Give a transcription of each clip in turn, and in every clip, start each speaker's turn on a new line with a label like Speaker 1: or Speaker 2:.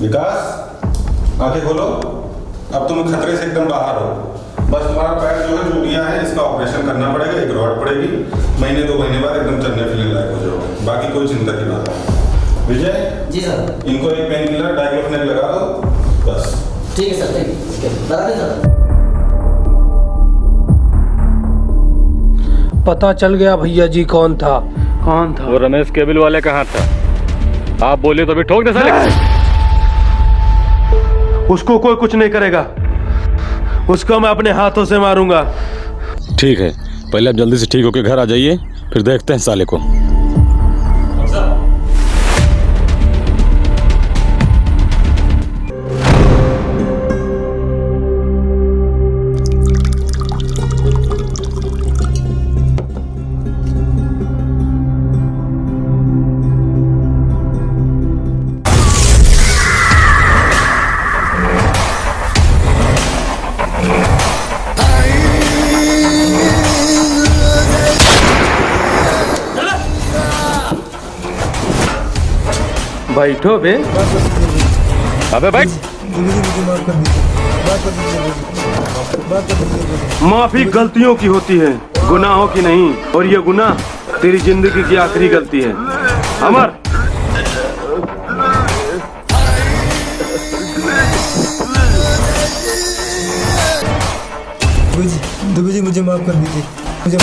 Speaker 1: विकास, आंखें खोलो। अब तुम खतरे से एकदम बाहर हो। बस तुम्हारा पैर जो है टूट गया है, इसका ऑपरेशन करना पड़ेगा, एक रॉड पड़ेगी। महीने 2 महीने बाद एकदम चलने फिरने लायक हो जाओगे। बाकी कोई चिंता की बात नहीं। विजय
Speaker 2: जी सर।
Speaker 1: इनको एक पेन किलर डाइक्लोफेनेक लगा दो बस।
Speaker 2: ठीक है सर, ठीक है, लगा दें सर।
Speaker 3: पता चल गया भैया जी कौन था। कौन था?
Speaker 4: वो रमेश केबल वाले कहाँ था? आप बोले तो भी ठोक दे साले।
Speaker 3: उसको कोई कुछ नहीं करेगा, उसको मैं अपने हाथों से मारूंगा।
Speaker 4: ठीक है, पहले आप जल्दी से ठीक होकर घर आ जाइए, फिर देखते हैं साले को।
Speaker 3: बैठो बे।
Speaker 4: अबे बैठ।
Speaker 3: माफी गलतियों की होती है, गुनाहों की नहीं। और ये गुनाह तेरी जिंदगी की आखिरी गलती है। अमर,
Speaker 5: दुबे जी मुझे माफ कर दीजिए, मुझे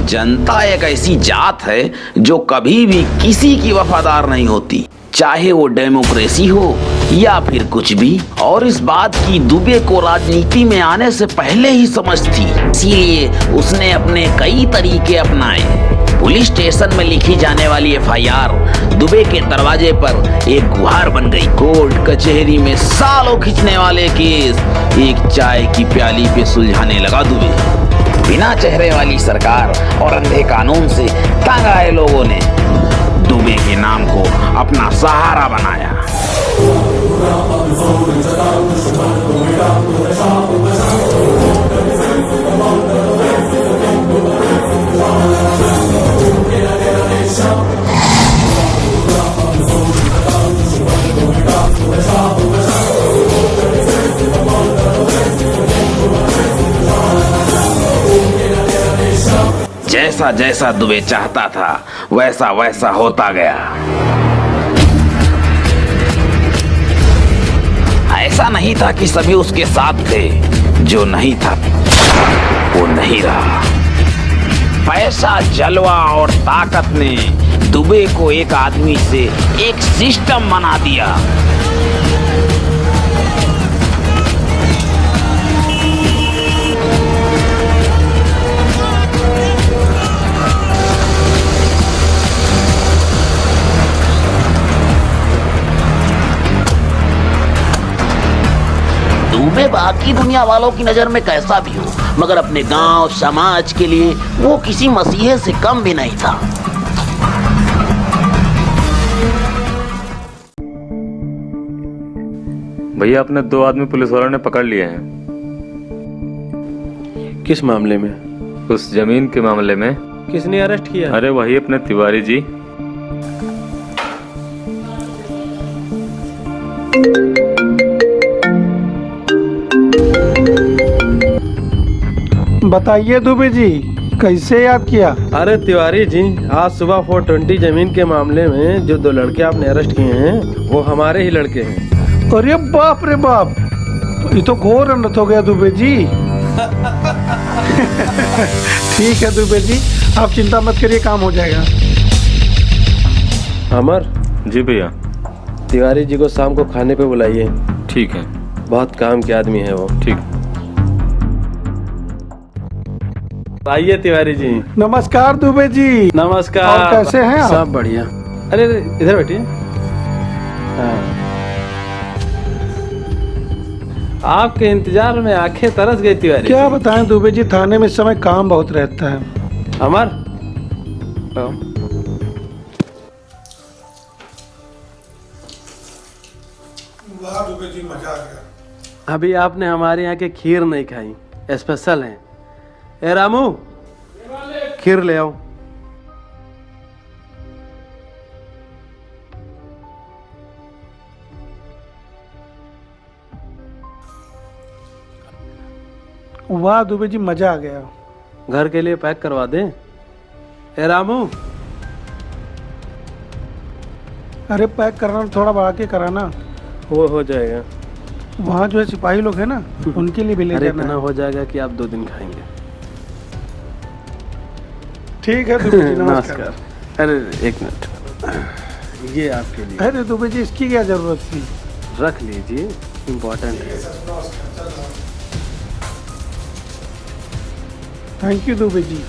Speaker 6: जनता एक ऐसी जात है जो कभी भी किसी की वफादार नहीं होती, चाहे वो डेमोक्रेसी हो या फिर कुछ भी। और इस बात की दुबे को राजनीति में आने से पहले ही समझ थी, इसीलिए उसने अपने कई तरीके अपनाए। पुलिस स्टेशन में लिखी जाने वाली एफआईआर दुबे के दरवाजे पर एक गुहार बन गई। कोर्ट कचहरी में सालों खींचने वाले केस एक चाय की प्याली पे सुलझाने लगा दुबे। बिना चेहरे वाली सरकार और अंधे कानून से तंग आए लोगों ने दुबे के नाम को अपना सहारा बनाया। जैसा जैसा दुबे चाहता था वैसा वैसा होता गया। ऐसा नहीं था कि सभी उसके साथ थे, जो नहीं था वो नहीं रहा। पैसा, जलवा और ताकत ने दुबे को एक आदमी से एक सिस्टम बना दिया। दुबे बाकी दुनिया वालों की नजर में कैसा भी हो, मगर अपने गांव समाज के लिए वो किसी मसीहे से कम भी नहीं था।
Speaker 4: भैया, अपने 2 आदमी पुलिस वालों ने पकड़ लिए हैं।
Speaker 3: किस मामले में?
Speaker 4: उस जमीन के मामले में।
Speaker 3: किसने अरेस्ट किया?
Speaker 4: अरे वही अपने तिवारी जी।
Speaker 7: बताइए दुबे जी, कैसे याद किया?
Speaker 3: अरे तिवारी जी, आज सुबह 420 जमीन के मामले में जो 2 लड़के आपने अरेस्ट किए हैं वो हमारे ही लड़के हैं।
Speaker 7: अरे बाप रे बाप, ये तो घोर अनर्थ हो गया दुबे जी। ठीक है दुबे जी, आप चिंता मत करिए, काम हो जाएगा।
Speaker 3: अमर
Speaker 4: जी भैया।
Speaker 3: तिवारी जी को शाम को खाने पे बुलाइए।
Speaker 4: ठीक है।
Speaker 3: बहुत काम के आदमी है वो।
Speaker 4: ठीक।
Speaker 3: आइए तिवारी जी।
Speaker 7: नमस्कार दुबे जी।
Speaker 3: नमस्कार।
Speaker 7: और कैसे हैं आप?
Speaker 3: सब बढ़िया। अरे इधर बैठिए। हाँ। आपके इंतजार में आंखें तरस गई तिवारी।
Speaker 7: क्या बताएं दुबे जी, थाने में इस समय काम बहुत रहता है।
Speaker 3: अमर,
Speaker 7: वाह दुबे जी मजा आ गया।
Speaker 3: अभी आपने हमारे यहाँ के खीर नहीं खाई, स्पेशल है। ए रामू, खीर ले आओ।
Speaker 7: वाह दुबे जी मजा आ गया।
Speaker 3: घर के लिए पैक करवा दे। ए रामू,
Speaker 7: अरे पैक करना थोड़ा बढ़ा के कराना।
Speaker 3: वो हो जाएगा।
Speaker 7: वहाँ जो है सिपाही लोग हैं ना, उनके लिए भी ले
Speaker 3: अरे
Speaker 7: जाना
Speaker 3: इतना
Speaker 7: है।
Speaker 3: हो जाएगा कि आप 2 दिन खाएंगे।
Speaker 7: ठीक है दुबे जी, नमस्कार।
Speaker 3: नमस्कार। अरे एक मिनट, ये आपके लिए।
Speaker 7: अरे दुबे जी इसकी क्या जरूरत थी?
Speaker 3: रख लीजिए, इम्पोर्टेंट है।
Speaker 7: Thank you Dubey ji.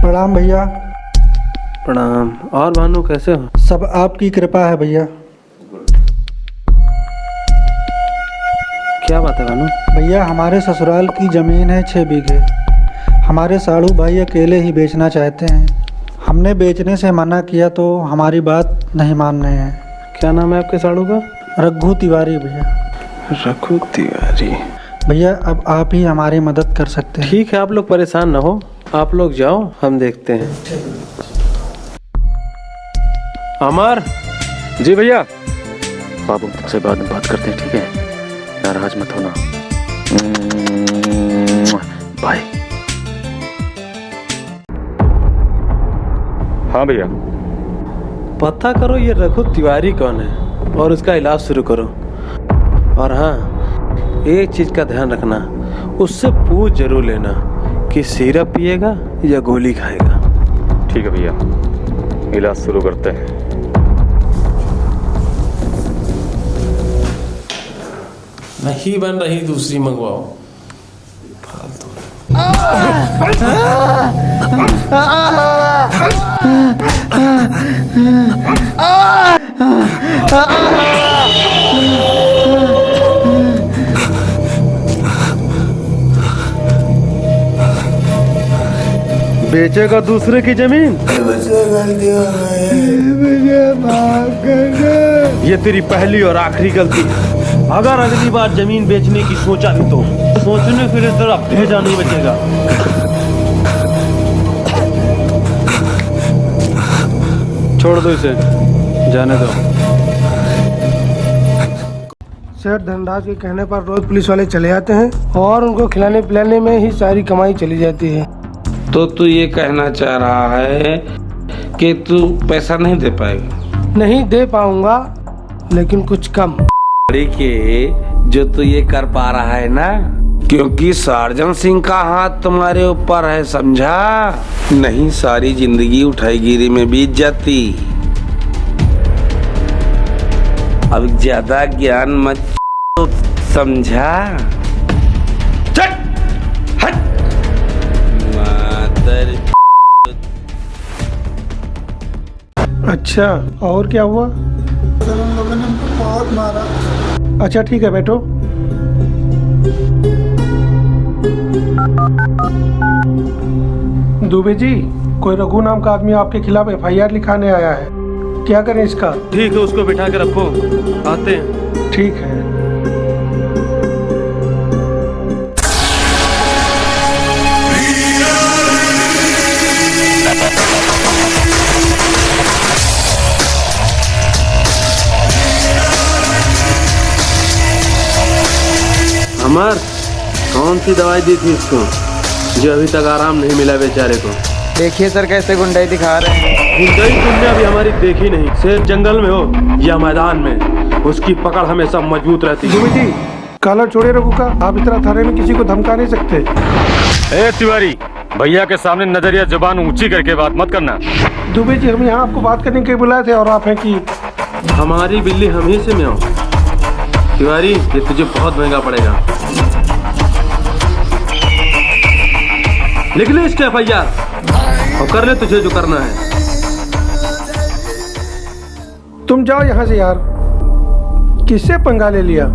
Speaker 7: प्रणाम भैया।
Speaker 3: प्रणाम। और भानु कैसे हो?
Speaker 7: सब आपकी कृपा है भैया।
Speaker 3: क्या बात है भानु?
Speaker 7: भैया हमारे ससुराल की ज़मीन है 6 बीघे। हमारे साड़ू भाई अकेले ही बेचना चाहते हैं। हमने बेचने से मना किया तो हमारी बात नहीं मान रहे हैं।
Speaker 3: क्या नाम है आपके साड़ू का?
Speaker 7: रघु तिवारी भैया।
Speaker 3: रघु तिवारी।
Speaker 7: भैया अब आप ही हमारी मदद कर सकते हैं।
Speaker 3: ठीक है, आप लोग परेशान ना हो, आप लोग जाओ, हम देखते हैं। अमर।
Speaker 4: जी भैया। बाबू तुमसे बाद में बात करते हैं, ठीक है? नाराज मत होना। बाय। हाँ भैया।
Speaker 3: पता करो ये रघु तिवारी कौन है और उसका इलाज शुरू करो। और हाँ, एक चीज का ध्यान रखना, उससे पूछ जरूर लेना कि सिरप पिएगा या गोली खाएगा।
Speaker 4: ठीक है भैया, इलाज शुरू करते हैं।
Speaker 3: नहीं बन रही, दूसरी मंगवाओ। बेचेगा दूसरे की जमीन? ये तेरी पहली और आखिरी गलती है। अगर अगली बार जमीन बेचने की सोचा भी तो सोचने के लिए तेरा भेजा नहीं बचेगा। छोड़ दो इसे, जाने दो।
Speaker 7: सर धनराज के कहने पर रोज पुलिस वाले चले आते हैं और उनको खिलाने पिलाने में ही सारी कमाई चली जाती है।
Speaker 8: तो तू ये कहना चाह रहा है कि तू पैसा नहीं दे पाएगा?
Speaker 7: नहीं दे पाऊंगा, लेकिन कुछ कम।
Speaker 8: के जो तू ये कर पा रहा है ना, क्योंकि सार्जन सिंह का हाथ तुम्हारे ऊपर है, समझा? नहीं सारी जिंदगी उठाईगिरी में बीत जाती। अब ज्यादा ज्ञान मत समझा? चल हट मादर।
Speaker 7: अच्छा और क्या हुआ? उन लोगों ने बहुत मारा। अच्छा ठीक है, बैठो। दुबे जी, कोई रघु नाम का आदमी आपके खिलाफ FIR लिखाने आया है। क्या करें इसका?
Speaker 3: ठीक है, उसको बिठा के रखो, आते हैं।
Speaker 7: ठीक है।
Speaker 3: अमर, कौन सी दवाई दी थी इसको जो अभी तक आराम नहीं मिला बेचारे को?
Speaker 5: देखिए सर कैसे गुंडाई दिखा रहे हैं।
Speaker 3: गुंडाई तुमने अभी हमारी देखी नहीं। शेर जंगल में हो या मैदान में, उसकी पकड़ हमेशा मजबूत रहती है।
Speaker 7: दुबे जी, कॉलर छोड़े रघु का। आप इस तरह थाने में किसी को धमका नहीं सकते।
Speaker 4: ए तिवारी, भैया के सामने नजरिया जुबान ऊंची करके बात मत करना।
Speaker 7: दुबे जी, हम यहाँ आपको बात करने के लिए बुलाए थे और आप हैं कि
Speaker 3: हमारी बिल्ली हम ही से में हो। तिवारी, ये तुझे बहुत महंगा पड़ेगा। लिख ले इसके FIR और कर ले तुझे जो करना है।
Speaker 7: तुम जाओ यहाँ से यार, किससे पंगा ले लिया?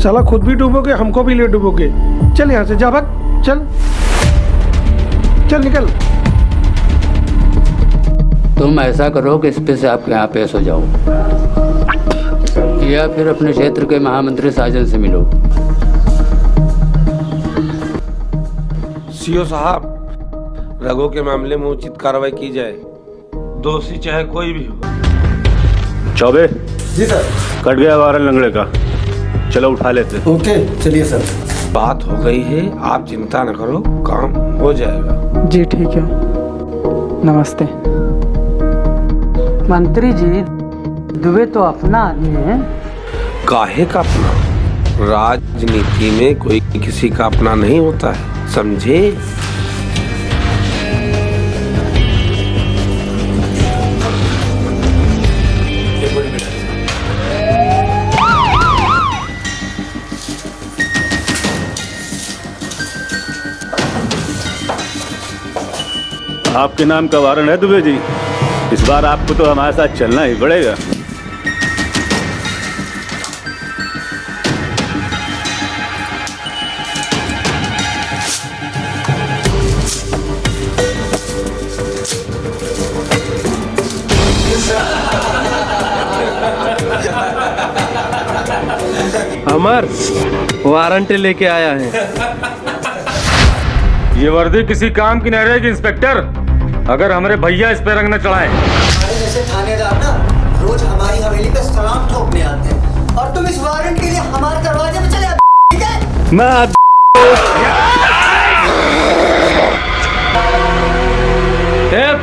Speaker 7: साला खुद भी डूबोगे, हमको भी ले डूबोगे। चल यहाँ से, जा भाग, चल। चल निकल।
Speaker 9: तुम ऐसा करो कि इस पे से आपके यहाँ पेश हो जाओ, या फिर अपने क्षेत्र के महामंत्री साजन से मिलो।
Speaker 8: सीओ साहब, रघु के मामले में उचित कार्रवाई की जाए, दोषी चाहे कोई भी हो।
Speaker 4: चौबे,
Speaker 7: जी सर।
Speaker 4: कट गया वारंट लंगड़े का, चलो उठा लेते।
Speaker 7: ओके चलिए सर।
Speaker 8: बात हो गई है, आप चिंता न करो, काम हो जाएगा।
Speaker 10: जी ठीक है। नमस्ते मंत्री जी, दुबे तो अपना आदमी है।
Speaker 8: काहे का अपना? राजनीति में कोई किसी का अपना नहीं होता है, समझे?
Speaker 4: आपके नाम का वारंट है दुबे जी, इस बार आपको तो हमारे साथ चलना ही पड़ेगा।
Speaker 3: अमर, वारंट लेके आया है।
Speaker 4: ये वर्दी किसी काम की नहीं रहेगी इंस्पेक्टर, अगर हमारे भैया इस पे रंग न चढ़ाए।
Speaker 2: हमारे जैसे थानेदार ना रोज हमारी हवेली पे सलाम ठोकने आते हैं, और तुम इस वारंट के लिए हमारे दरवाजे पे चले आते, ठीक है?
Speaker 3: मैं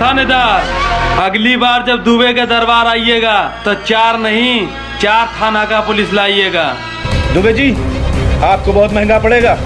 Speaker 3: थानेदार, अगली बार जब दुबे के दरबार आइएगा तो 4 नहीं 4 थाना का पुलिस लाइएगा।
Speaker 4: दुबे जी, आपको बहुत महंगा पड़ेगा।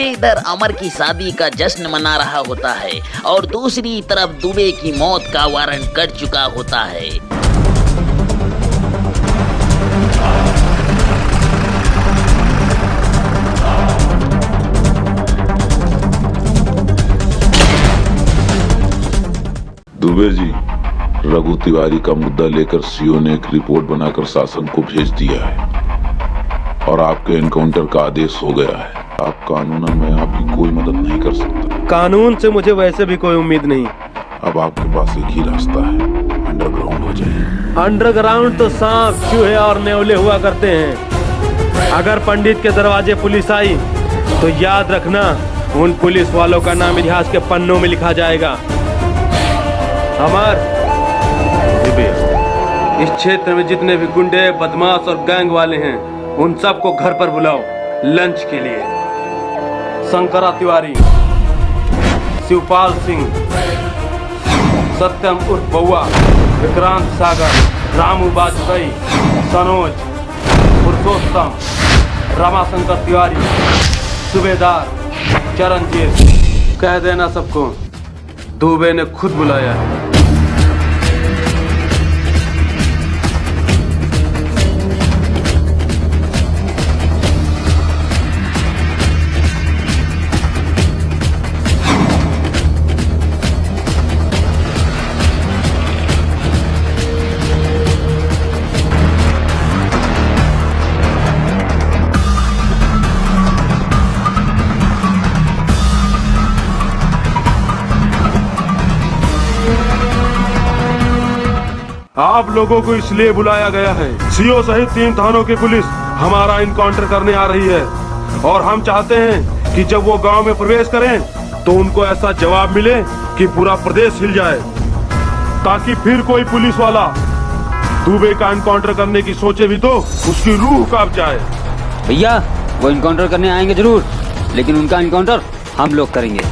Speaker 6: इधर अमर की शादी का जश्न मना रहा होता है और दूसरी तरफ दुबे की मौत का वारंट कट चुका होता है।
Speaker 11: दुबे जी, रघु तिवारी का मुद्दा लेकर सीओ ने एक रिपोर्ट बनाकर शासन को भेज दिया है और आपके एनकाउंटर का आदेश हो गया है। आप कानूनन में आपकी कोई मदद नहीं कर सकता।
Speaker 3: कानून से मुझे वैसे भी कोई उम्मीद नहीं।
Speaker 11: अब आपके पास एक ही रास्ता है, अंडरग्राउंड हो जाए।
Speaker 3: अंडरग्राउंड तो सांप, चूहे और नेवले हुआ करते हैं। अगर पंडित के दरवाजे पुलिस आई तो याद रखना, उन पुलिस वालों का नाम इतिहास के पन्नों में लिखा जाएगा। अमर, इस क्षेत्र में जितने भी गुंडे, बदमाश और गैंग वाले हैं, उन सबको घर पर बुलाओ लंच के लिए। शंकरा तिवारी, शिवपाल सिंह, सत्यम उर्फ बउआ, विक्रांत सागर, रामू वाजपेयी, सनोज, पुरुषोत्तम, रमाशंकर तिवारी, सूबेदार, चरणजीत। कह देना सबको दुबे ने खुद बुलाया है।
Speaker 12: आप लोगों को इसलिए बुलाया गया है, सीओ सहित 3 थानों की पुलिस हमारा इनकाउंटर करने आ रही है और हम चाहते हैं कि जब वो गांव में प्रवेश करें तो उनको ऐसा जवाब मिले कि पूरा प्रदेश हिल जाए, ताकि फिर कोई पुलिस वाला दुबे का इनकाउंटर करने की सोचे भी तो उसकी रूह कांप जाए।
Speaker 9: भैया, वो इनकाउंटर करने आएंगे जरूर, लेकिन उनका इनकाउंटर हम लोग करेंगे।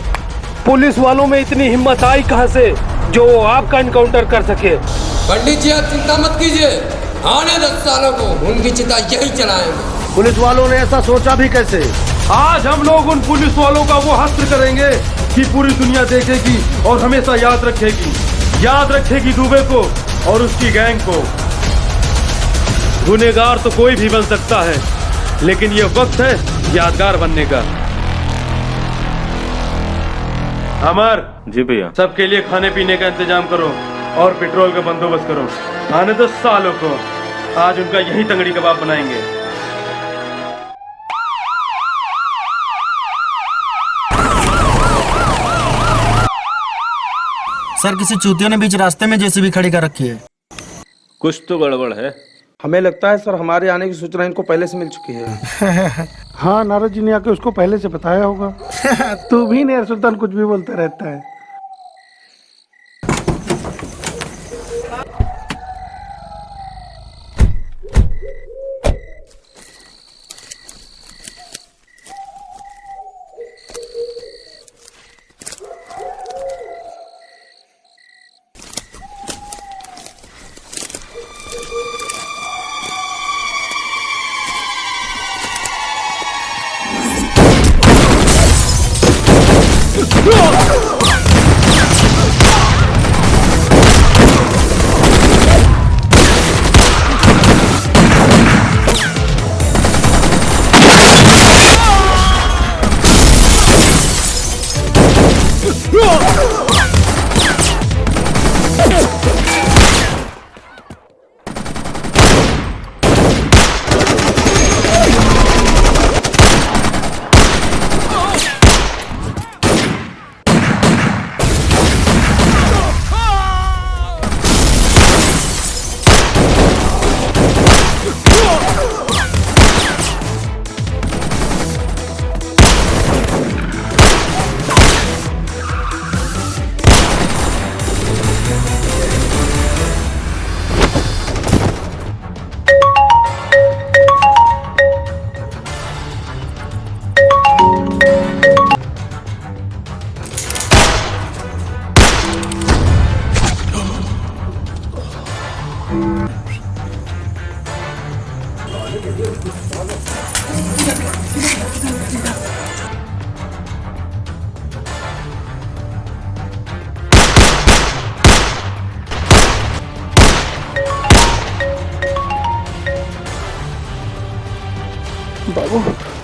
Speaker 3: पुलिस वालों में इतनी हिम्मत आई कहां से जो वो आपका इनकाउंटर कर सके?
Speaker 13: पंडित जी, आप चिंता मत कीजिए, आने 10 सालों को उनकी चिता यही चलाएंगे।
Speaker 3: पुलिस वालों ने ऐसा सोचा भी कैसे?
Speaker 12: आज हम लोग उन पुलिस वालों का वो हश्र करेंगे कि पूरी दुनिया देखेगी और हमेशा याद रखेगी दुबे को और उसकी गैंग को। गुनहगार तो कोई भी बन सकता है, लेकिन ये वक्त है यादगार बनने का। अमर
Speaker 4: जी भैया।
Speaker 12: सबके लिए खाने पीने का इंतजाम करो और पेट्रोल का बंदोबस्त करो। आने 10 सालों को आज उनका यही तंगड़ी कबाब बनाएंगे।
Speaker 2: सर, किसी चूतियों ने बीच रास्ते में जेसीबी खड़ी कर रखी है।
Speaker 4: कुछ तो गड़बड़ है।
Speaker 8: हमें लगता है सर हमारे आने की सूचना इनको पहले से मिल चुकी है।
Speaker 7: हाँ, नारद जी ने आके उसको पहले से बताया होगा। तू भी नहीं सुल्तान, कुछ भी बोलता रहता है।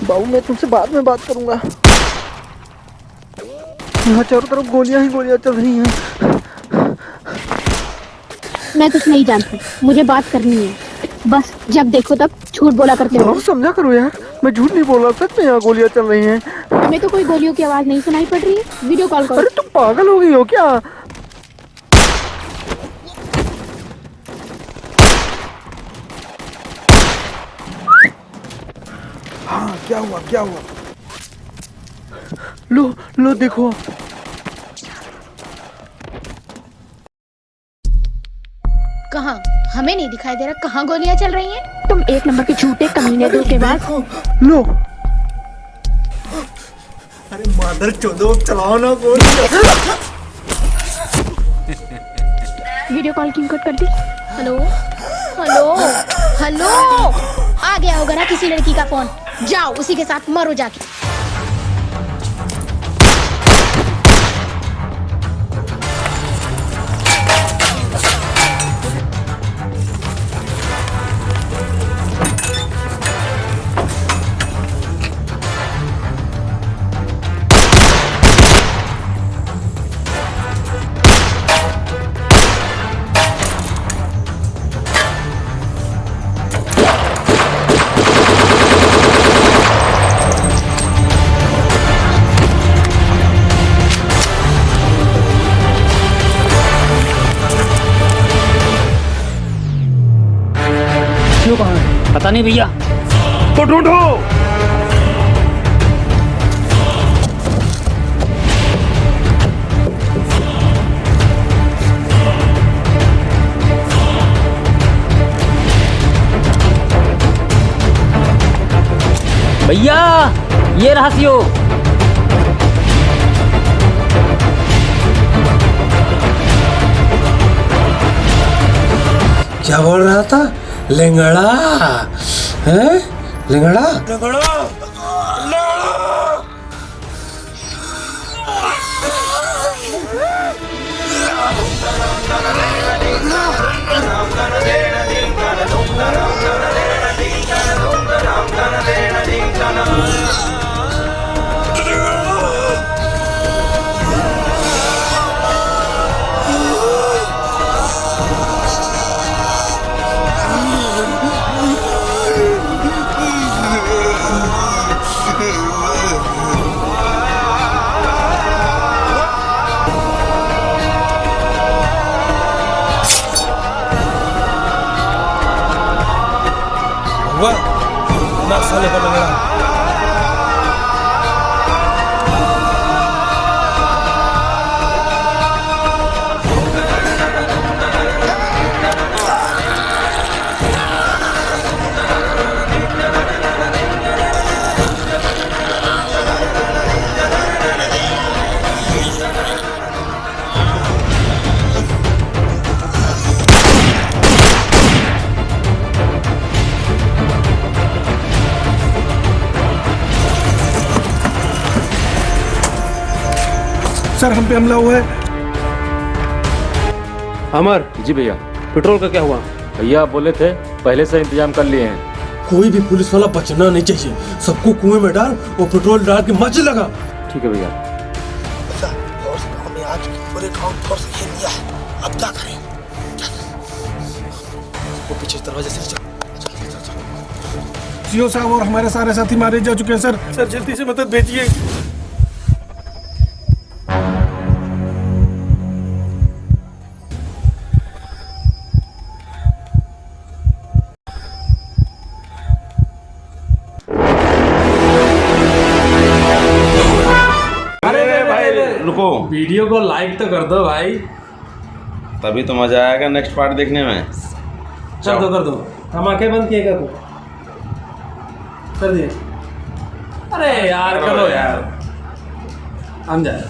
Speaker 5: बाबू मैं तुमसे बाद में बात करूंगा। यहाँ चारों तरफ गोलियां ही गोलियां चल रही हैं।
Speaker 14: मैं कुछ नहीं जानती, मुझे बात करनी है। बस जब देखो तब झूठ बोला करते हो।
Speaker 5: समझा करो यार, मैं झूठ नहीं बोल रहा, सच में यहाँ गोलियां चल रही हैं।
Speaker 14: हमें तो कोई गोलियों की आवाज नहीं सुनाई पड़ रही है। वीडियो कॉल करो।
Speaker 5: अरे तुम पागल हो गई हो क्या? हाँ, क्या हुआ क्या हुआ? लो देखो।
Speaker 14: कहाँ? हमें नहीं दिखाई दे रहा कहाँ गोलियां चल रही हैं। तुम एक नंबर के झूठे कमीने दो के बाद।
Speaker 5: लो।
Speaker 2: अरे मादर चोदो, चलाओ ना गोली।
Speaker 14: वीडियो कॉल क्यों कट कर दी? हेलो हेलो हेलो, आ गया होगा ना किसी लड़की का फोन। जाओ उसी के साथ मरो जाके।
Speaker 9: पता नहीं भैया।
Speaker 12: तो ढूंढो।
Speaker 9: भैया ये रहा सीओ।
Speaker 8: क्या बोल रहा था? लेंगड़ा है? लेंगड़ा लेंगड़ा साले का लंगड़ा।
Speaker 5: सर हम पे हमला हुआ है।
Speaker 3: अमर।
Speaker 4: जी भैया।
Speaker 3: पेट्रोल का क्या हुआ?
Speaker 4: भैया बोले थे पहले से इंतजाम कर लिए हैं।
Speaker 8: कोई भी पुलिस वाला बचना नहीं चाहिए, सबको कुएं में डाल और पेट्रोल डाल के मजे लगा।
Speaker 4: ठीक है भैया।
Speaker 8: हमने आज पूरे गांव फोर्स घेर लिया है, अब क्या करें? वो पीछे दरवाजे से चल।
Speaker 5: सीओ साहब और हमारे सारे साथी मारे जा चुके हैं सर। सर जल्दी से मदद भेजिए।
Speaker 1: रुको,
Speaker 3: वीडियो को लाइक तो कर दो भाई,
Speaker 1: तभी तो मजा आएगा नेक्स्ट पार्ट देखने में।
Speaker 3: कर दो। हम आंखें बंद किए क्या? तू कर दिए? अरे यार करो यार, हम जाए।